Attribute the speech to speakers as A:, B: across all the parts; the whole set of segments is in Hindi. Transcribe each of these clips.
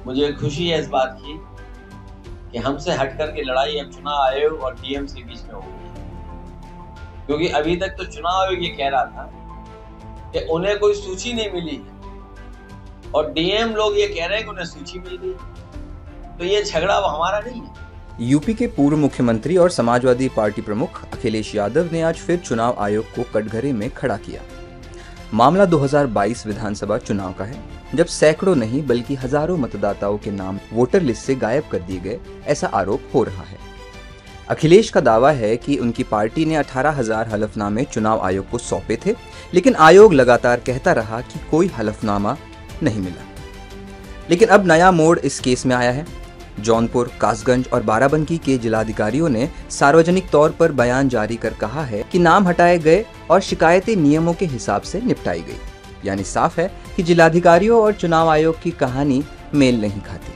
A: मुझे खुशी है इस बात की कि हमसे हटकर के लड़ाई अब चुनाव आयोग और डीएम के बीच में हो गई है। क्योंकि अभी तक तो चुनाव आयोग ये कह रहा था कि उन्हें कोई सूची नहीं मिली है और डीएम लोग ये कह रहे हैं कि उन्हें सूची मिल गई, तो ये झगड़ा अब हमारा नहीं है।
B: यूपी के पूर्व मुख्यमंत्री और समाजवादी पार्टी प्रमुख अखिलेश यादव ने आज फिर चुनाव आयोग को कटघरे में खड़ा किया। मामला 2022 विधानसभा चुनाव का है, जब सैकड़ों नहीं बल्कि हजारों मतदाताओं के नाम वोटर लिस्ट से गायब कर दिए गए, ऐसा आरोप हो रहा है। अखिलेश का दावा है कि उनकी पार्टी ने 18,000 हलफनामे चुनाव आयोग को सौंपे थे, लेकिन आयोग लगातार कहता रहा कि कोई हलफनामा नहीं मिला। लेकिन अब नया मोड़ इस केस में आया है। जौनपुर, कासगंज और बाराबंकी के जिलाधिकारियों ने सार्वजनिक तौर पर बयान जारी कर कहा है कि नाम हटाए गए और शिकायतें नियमों के हिसाब से निपटाई गई। यानी साफ है कि जिलाधिकारियों और चुनाव आयोग की कहानी मेल नहीं खाती।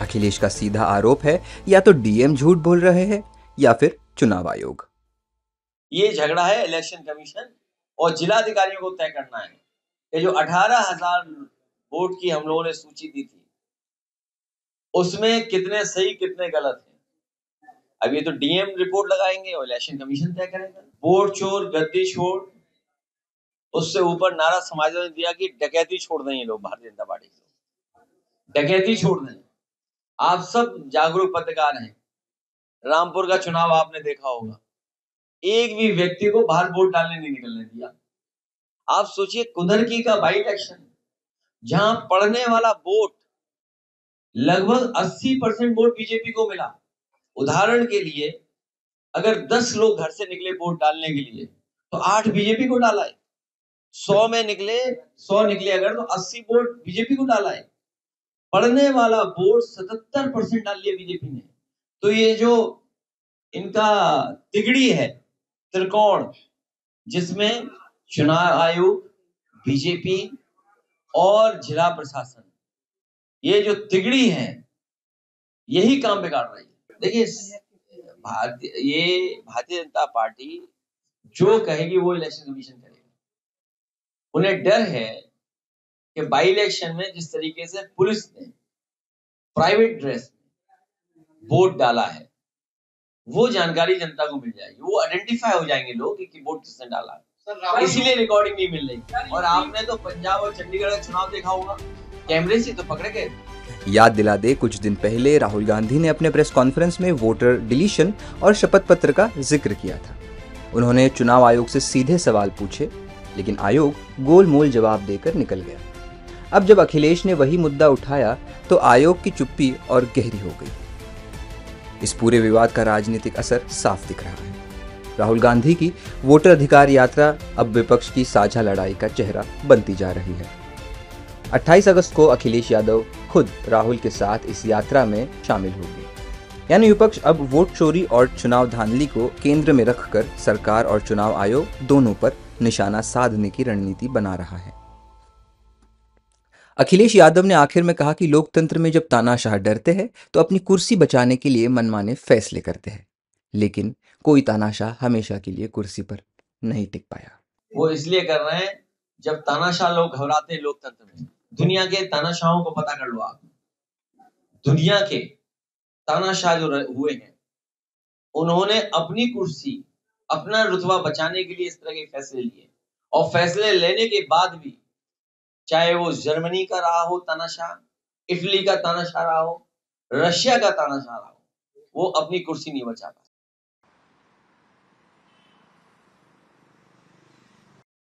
B: अखिलेश का सीधा आरोप है या तो डीएम झूठ बोल रहे हैं या फिर चुनाव आयोग।
A: ये झगड़ा है इलेक्शन कमीशन और जिलाधिकारियों को तय करना है कि जो 18,000 वोट की हम लोगों ने सूची दी थी उसमें कितने सही कितने गलत हैं। अब ये तो डीएम रिपोर्ट लगाएंगे और इलेक्शन कमीशन तय करेगा। वोट चोर गद्दी छोड़, उससे ऊपर नारा समाजवादी ने दिया कि डकैती छोड़ दें ये लोग, भारतीय जनता पार्टी के डकैती छोड़ दें। आप सब जागरूक पत्रकार हैं, रामपुर का चुनाव आपने देखा होगा, एक भी व्यक्ति को बाहर वोट डालने नहीं निकलने दिया। आप सोचिए कुदरकी का बाई इलेक्शन, जहां पड़ने वाला वोट लगभग 80% वोट बीजेपी को मिला। उदाहरण के लिए अगर 10 लोग घर से निकले वोट डालने के लिए तो 8 बीजेपी को डाला है। 100 निकले अगर तो 80 वोट बीजेपी को डाला है। पड़ने वाला वोट 77% डाल लिया बीजेपी ने। तो ये जो इनका तिगड़ी है, त्रिकोण, जिसमें चुनाव आयोग, बीजेपी और जिला प्रशासन, ये जो तिगड़ी है यही काम बिगाड़ रही है। देखिए भारतीय जनता पार्टी जो कहेगी वो इलेक्शन कमीशन करेगा। उन्हें डर है कि बाई इलेक्शन में जिस तरीके से पुलिस ने प्राइवेट ड्रेस में वोट डाला है वो जानकारी जनता को मिल जाएगी, वो आइडेंटिफाई हो जाएंगे लोग कि वोट किसने डाला, इसीलिए रिकॉर्डिंग नहीं मिल रही। और आपने तो पंजाब और चंडीगढ़ का चुनाव देखा होगा, कैमरे से तो पकड़े गए।
B: याद दिला दे, कुछ दिन पहले राहुल गांधी ने अपने प्रेस कॉन्फ्रेंस में वोटर डिलीशन और शपथ पत्र का जिक्र किया था। उन्होंने चुनाव आयोग से सीधे सवाल पूछे, लेकिन आयोग गोलमोल जवाब देकर निकल गया। अब जब अखिलेश ने वही मुद्दा उठाया तो आयोग की चुप्पी और गहरी हो गई। इस पूरे विवाद का राजनीतिक असर साफ दिख रहा है। राहुल गांधी की वोटर अधिकार यात्रा अब विपक्ष की साझा लड़ाई का चेहरा बनती जा रही है। 28 अगस्त को अखिलेश यादव खुद राहुल के साथ इस यात्रा में शामिल होंगे। यानी विपक्ष अब वोट चोरी और चुनाव धांधली को केंद्र में रखकर सरकार और चुनाव आयोग दोनों पर निशाना साधने की रणनीति बना रहा है। अखिलेश यादव ने आखिर में कहा कि लोकतंत्र में जब तानाशाह डरते हैं तो अपनी कुर्सी बचाने के लिए मनमाने फैसले करते हैं, लेकिन कोई तानाशाह हमेशा के लिए कुर्सी पर नहीं टिक पाया।
A: वो इसलिए कर रहे हैं जब तानाशाह लोग घबराते हैं लोकतंत्र में। दुनिया के तानाशाहों को पता कर लो आप, दुनिया के तानाशाह जो हुए हैं उन्होंने अपनी कुर्सी, अपना रुतबा बचाने के लिए इस तरह के फैसले लिए, और फैसले लेने के बाद भी, चाहे वो जर्मनी का रहा हो तानाशाह, इटली का तानाशाह रहा हो, रशिया का तानाशाह रहा हो, वो अपनी कुर्सी नहीं बचा पाया।